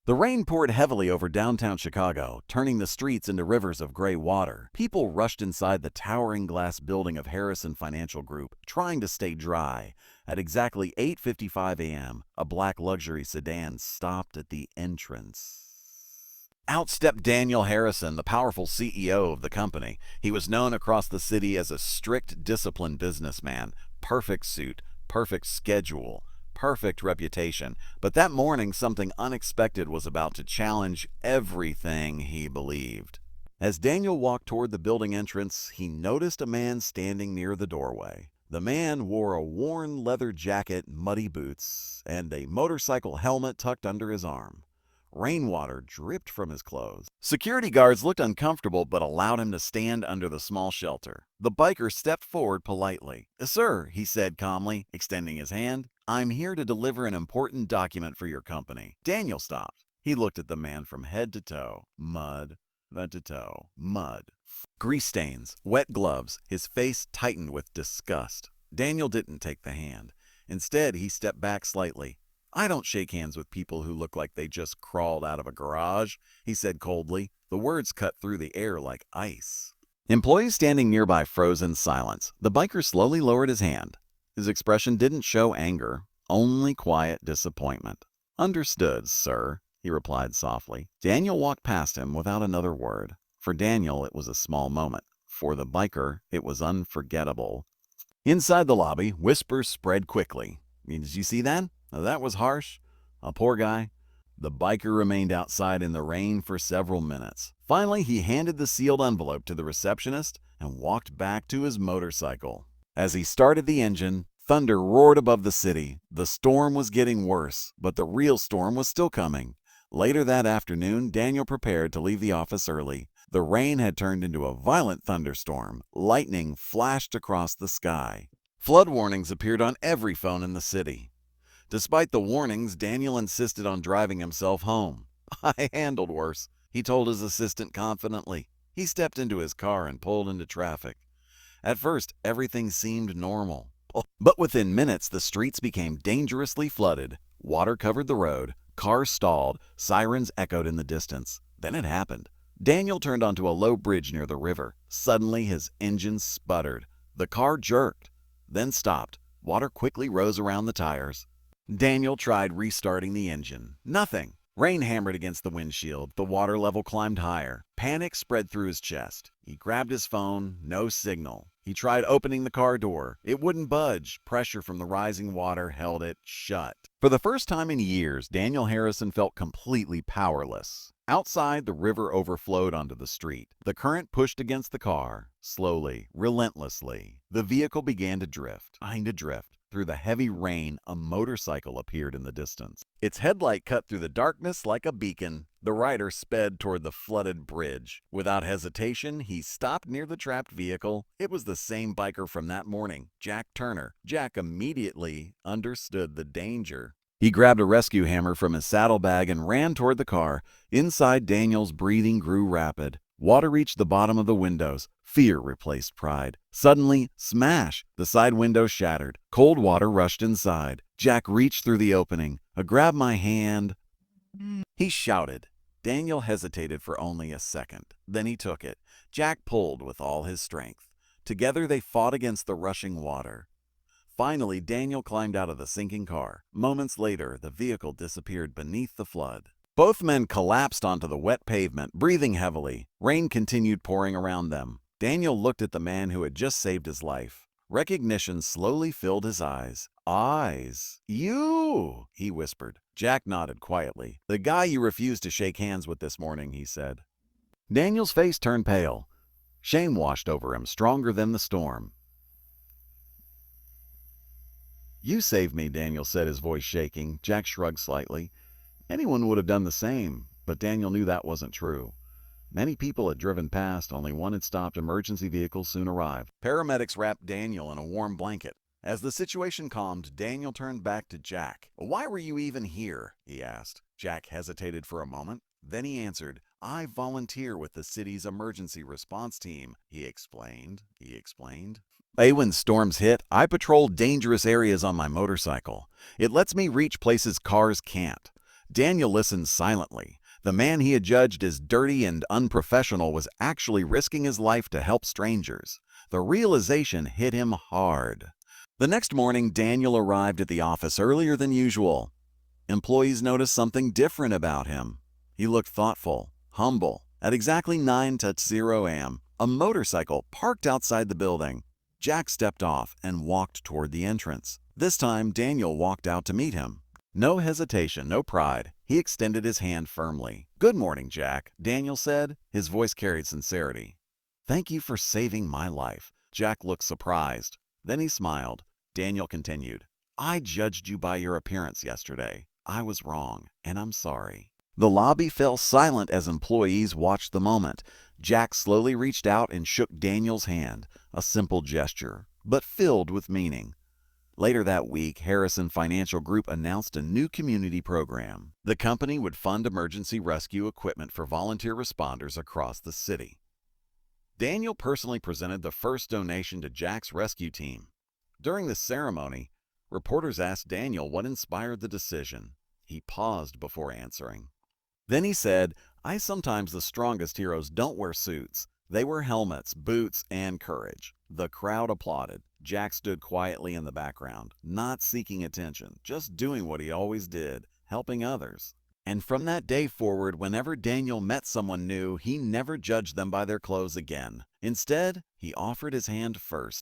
The rain poured heavily over downtown Chicago, turning the streets into rivers of gray water. People rushed inside the towering glass building of Harrison Financial Group, trying to stay dry. At exactly 8:55 a.m., a black luxury sedan stopped at the entrance. Out stepped Daniel Harrison, the powerful CEO of the company. He was known across the city as a strict, disciplined businessman. Perfect suit, perfect schedule, perfect reputation. But that morning, something unexpected was about to challenge everything he believed. As Daniel walked toward the building entrance, he noticed a man standing near the doorway. The man wore a worn leather jacket, muddy boots, and a motorcycle helmet tucked under his arm. Rainwater dripped from his clothes. Security guards looked uncomfortable but allowed him to stand under the small shelter. The biker stepped forward politely. "Sir," he said calmly, extending his hand, "I'm here to deliver an important document for your company." Daniel stopped. He looked at the man from head to toe. Mud, head to toe, mud. Grease stains, wet gloves, his face tightened with disgust. Daniel didn't take the hand. Instead, he stepped back slightly. "I don't shake hands with people who look like they just crawled out of a garage," he said coldly. The words cut through the air like ice. Employees standing nearby froze in silence. The biker slowly lowered his hand. His expression didn't show anger, only quiet disappointment. "Understood, sir," he replied softly. Daniel walked past him without another word. For Daniel, it was a small moment. For the biker, it was unforgettable. Inside the lobby, whispers spread quickly. "Did you see that? That was harsh. A poor guy." The biker remained outside in the rain for several minutes. Finally, he handed the sealed envelope to the receptionist and walked back to his motorcycle. As he started the engine, thunder roared above the city. The storm was getting worse, but the real storm was still coming. Later that afternoon, Daniel prepared to leave the office early. The rain had turned into a violent thunderstorm. Lightning flashed across the sky. Flood warnings appeared on every phone in the city. Despite the warnings, Daniel insisted on driving himself home. "I handled worse," he told his assistant confidently. He stepped into his car and pulled into traffic. At first, everything seemed normal. But within minutes, the streets became dangerously flooded. Water covered the road, cars stalled, sirens echoed in the distance. Then it happened. Daniel turned onto a low bridge near the river. Suddenly, his engine sputtered. The car jerked, then stopped. Water quickly rose around the tires. Daniel tried restarting the engine. Nothing. Rain hammered against the windshield. The water level climbed higher. Panic spread through his chest. He grabbed his phone. No signal. He tried opening the car door. It wouldn't budge. Pressure from the rising water held it shut. For the first time in years, Daniel Harrison felt completely powerless. Outside, the river overflowed onto the street. The current pushed against the car. Slowly, relentlessly, the vehicle began to drift. Through the heavy rain, a motorcycle appeared in the distance. Its headlight cut through the darkness like a beacon. The rider sped toward the flooded bridge. Without hesitation, he stopped near the trapped vehicle. It was the same biker from that morning, Jack Turner. Jack immediately understood the danger. He grabbed a rescue hammer from his saddlebag and ran toward the car. Inside, Daniel's breathing grew rapid. Water reached the bottom of the windows. Fear replaced pride. Suddenly, smash! The side window shattered. Cold water rushed inside. Jack reached through the opening. "Grab my hand," he shouted. Daniel hesitated for only a second. Then he took it. Jack pulled with all his strength. Together they fought against the rushing water. Finally, Daniel climbed out of the sinking car. Moments later, the vehicle disappeared beneath the flood. Both men collapsed onto the wet pavement, breathing heavily. Rain continued pouring around them. Daniel looked at the man who had just saved his life. Recognition slowly filled his eyes. "Eyes. You," he whispered. Jack nodded quietly. "The guy you refused to shake hands with this morning," he said. Daniel's face turned pale. Shame washed over him, stronger than the storm. "You saved me," Daniel said, his voice shaking. Jack shrugged slightly. Anyone would have done the same, but Daniel knew that wasn't true. Many people had driven past, only one had stopped. Emergency vehicles soon arrived. Paramedics wrapped Daniel in a warm blanket. As the situation calmed, Daniel turned back to Jack. "Why were you even here?" he asked. Jack hesitated for a moment. Then he answered, "I volunteer with the city's emergency response team," he explained. When storms hit, I patrol dangerous areas on my motorcycle. It lets me reach places cars can't. Daniel listened silently. The man he had judged as dirty and unprofessional was actually risking his life to help strangers. The realization hit him hard. The next morning, Daniel arrived at the office earlier than usual. Employees noticed something different about him. He looked thoughtful, humble. At exactly 9:00 a.m., a motorcycle parked outside the building. Jack stepped off and walked toward the entrance. This time, Daniel walked out to meet him. No hesitation, no pride. He extended his hand firmly. "Good morning, Jack," Daniel said. His voice carried sincerity. "Thank you for saving my life." Jack looked surprised. Then he smiled. Daniel continued, "I judged you by your appearance yesterday. I was wrong, and I'm sorry." The lobby fell silent as employees watched the moment. Jack slowly reached out and shook Daniel's hand, a simple gesture, but filled with meaning. Later that week, Harrison Financial Group announced a new community program. The company would fund emergency rescue equipment for volunteer responders across the city. Daniel personally presented the first donation to Jack's rescue team. During the ceremony, reporters asked Daniel what inspired the decision. He paused before answering. Then he said, Sometimes the strongest heroes don't wear suits. They wear helmets, boots, and courage." The crowd applauded. Jack stood quietly in the background, not seeking attention, just doing what he always did, helping others. And from that day forward, whenever Daniel met someone new, he never judged them by their clothes again. Instead, he offered his hand first.